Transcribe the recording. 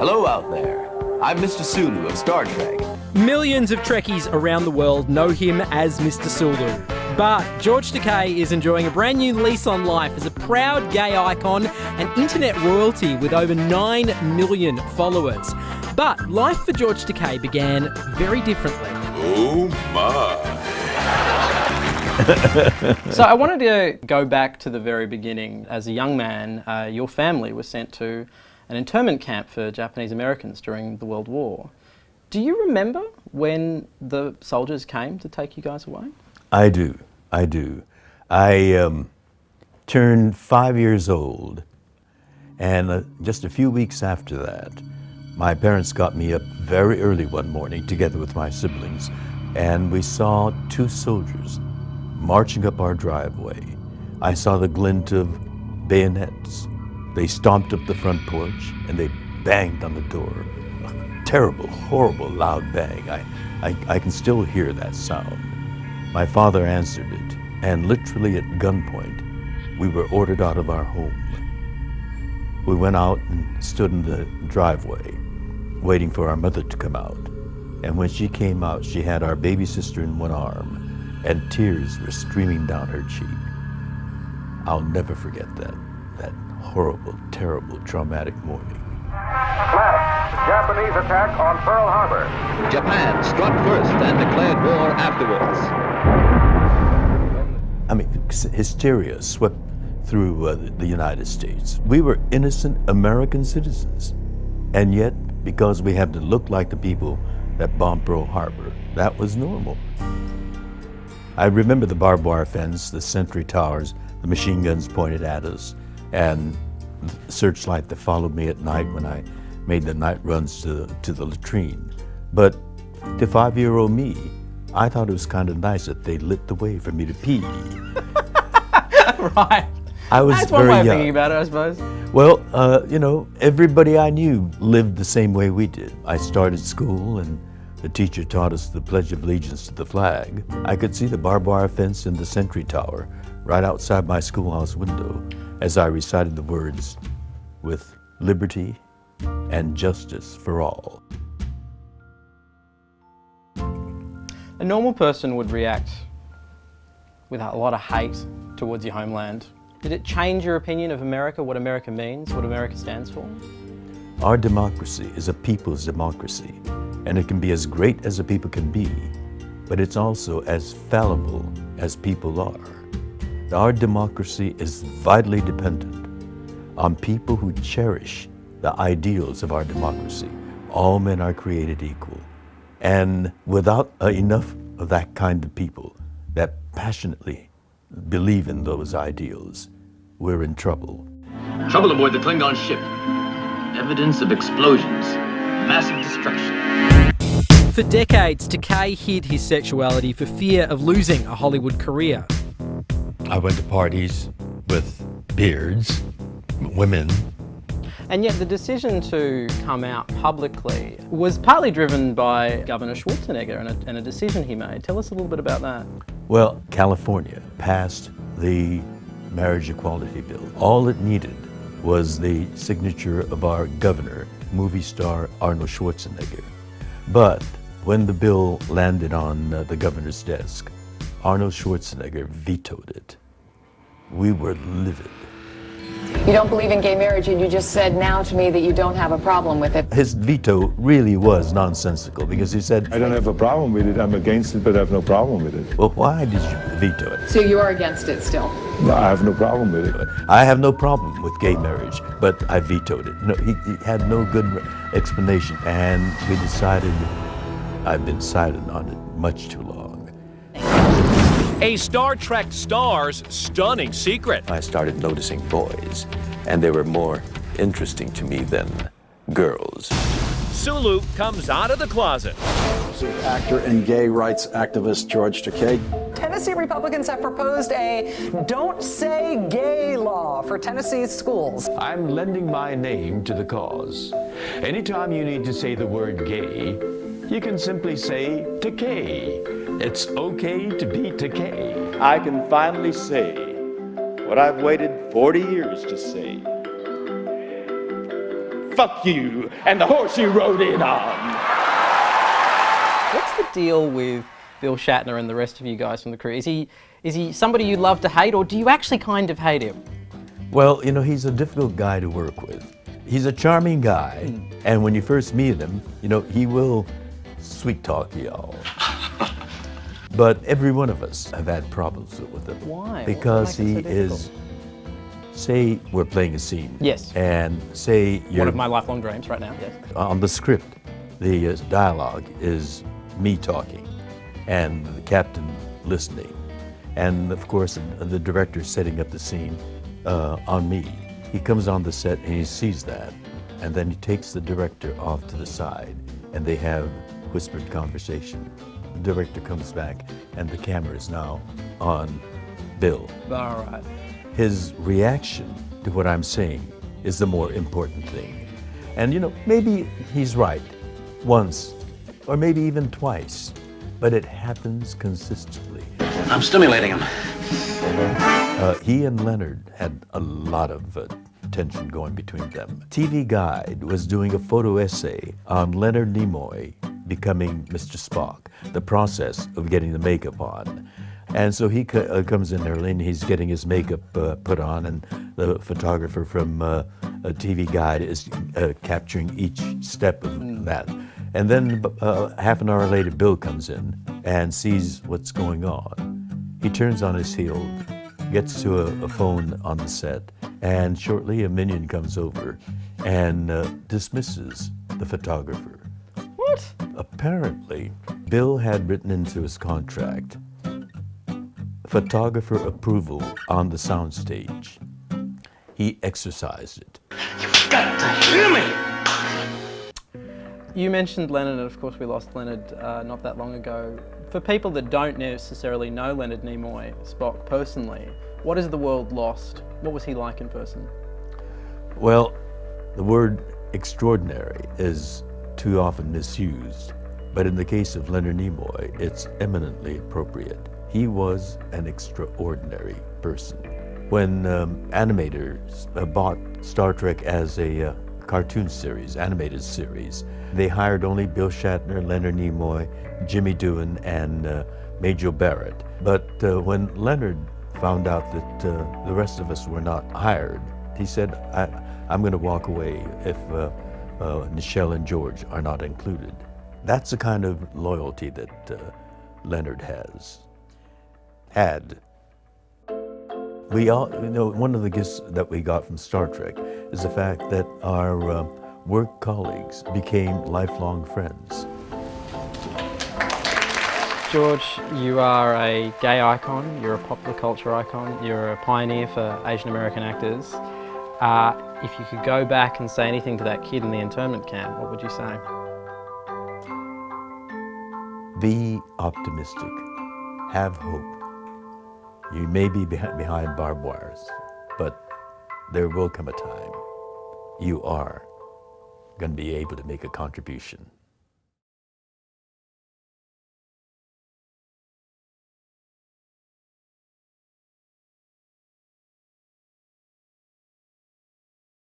Hello out there. I'm Mr. Sulu of Star Trek. Millions of Trekkies around the world know him as Mr. Sulu. But George Takei is enjoying a brand new lease on life as a proud gay icon and internet royalty with over 9 million followers. But life for George Takei began very differently. Oh my. So I wanted to go back to the very beginning. As a young man, your family was sent to an internment camp for Japanese Americans during the World War. Do you remember when the soldiers came to take you guys away? I do. I turned 5 years old, and just a few weeks after that, my parents got me up very early one morning together with my siblings, and we saw 2 soldiers marching up our driveway. I saw the glint of bayonets. They stomped up the front porch and they banged on the door. A terrible, horrible, loud bang. I can still hear that sound. My father answered it, and literally at gunpoint, we were ordered out of our home. We went out and stood in the driveway, waiting for our mother to come out. And when she came out, she had our baby sister in one arm, and tears were streaming down her cheek. I'll never forget that horrible, terrible, traumatic morning. Flash, Japanese attack on Pearl Harbor. Japan struck first and declared war afterwards. I mean, hysteria swept through the United States. We were innocent American citizens. And yet, because we had to look like the people that bombed Pearl Harbor, that was normal. I remember the barbed wire fence, the sentry towers, the machine guns pointed at us, and the searchlight that followed me at night when I made the night runs to the latrine. But to 5-year-old me, I thought it was kind of nice that they lit the way for me to pee. Right. I was That's very one way of young. thinking about it, I suppose. Well, everybody I knew lived the same way we did. I started school and the teacher taught us the Pledge of Allegiance to the flag. I could see the barbed wire fence and the sentry tower right outside my schoolhouse window as I recited the words, "with liberty and justice for all." A normal person would react with a lot of hate towards your homeland. Did it change your opinion of America, what America means, what America stands for? Our democracy is a people's democracy, and it can be as great as a people can be, but it's also as fallible as people are. Our democracy is vitally dependent on people who cherish the ideals of our democracy. All men are created equal. And without enough of that kind of people that passionately believe in those ideals, we're in trouble. Trouble aboard the Klingon ship. Evidence of explosions. Massive destruction. For decades, Takei hid his sexuality for fear of losing a Hollywood career. I went to parties with beards, women. And yet the decision to come out publicly was partly driven by Governor Schwarzenegger and a decision he made. Tell us a little bit about that. Well, California passed the marriage equality bill. All it needed was the signature of our governor, movie star Arnold Schwarzenegger. But when the bill landed on the governor's desk, Arnold Schwarzenegger vetoed it. We were livid. You don't believe in gay marriage, and you just said now to me that you don't have a problem with it. His veto really was nonsensical because he said, I don't have a problem with it. I'm against it, but I have no problem with it. well, why did you veto it? So you are against it still? No, I have no problem with it. I have no problem with gay marriage, but I vetoed it. No, he had no good explanation, and we decided I've been silent on it much too long. A Star Trek star's stunning secret. I started noticing boys, and they were more interesting to me than girls. Sulu comes out of the closet. Actor and gay rights activist George Takei. Tennessee Republicans have proposed a Don't Say Gay law for Tennessee's schools. I'm lending my name to the cause. Anytime you need to say the word gay, you can simply say Takei. It's okay to be Takei. I can finally say what I've waited 40 years to say. fuck you, and the horse you rode in on. What's the deal with Bill Shatner and the rest of you guys from the crew? Is he somebody you love to hate, or do you actually kind of hate him? Well, you know, he's a difficult guy to work with. He's a charming guy, and when you first meet him, you know, he will sweet talk y'all. But every one of us have had problems with him. Why? Because he is, say we're playing a scene. Yes. And say you're... One of my lifelong dreams right now, yes. On the script, the dialogue is me talking and the captain listening. And of course, the director setting up the scene on me. He comes on the set and he sees that. And then he takes the director off to the side and they have whispered conversation. The director comes back and the camera is now on Bill. All right. His reaction to what I'm saying is the more important thing. And you know, maybe he's right once, or maybe even twice, but it happens consistently. I'm stimulating him. He and Leonard had a lot of tension going between them. TV Guide was doing a photo essay on Leonard Nimoy becoming Mr. Spock, the process of getting the makeup on. And so he comes in early and he's getting his makeup put on, and the photographer from TV Guide is capturing each step of that. And then half an hour later, Bill comes in and sees what's going on. He turns on his heel, gets to a phone on the set, and shortly a minion comes over and dismisses the photographer. What? Apparently, Bill had written into his contract photographer approval on the soundstage. He exercised it. You've got to hear me! You mentioned Leonard, and of course we lost Leonard not that long ago. For people that don't necessarily know Leonard Nimoy, Spock, personally, what is the world lost? What was he like in person? Well, the word extraordinary is too often misused, but in the case of Leonard Nimoy, it's eminently appropriate. He was an extraordinary person. When animators bought Star Trek as a cartoon series, animated series, they hired only Bill Shatner, Leonard Nimoy, Jimmy Doohan, and Majel Barrett. But when Leonard found out that the rest of us were not hired, he said, I'm going to walk away if Nichelle and George are not included. That's the kind of loyalty that Leonard had. We all, you know, one of the gifts that we got from Star Trek is the fact that our work colleagues became lifelong friends. George, you are a gay icon, you're a popular culture icon, you're a pioneer for Asian American actors. If you could go back and say anything to that kid in the internment camp, what would you say? Be optimistic. Have hope. You may be behind barbed wires, but there will come a time you are going to be able to make a contribution.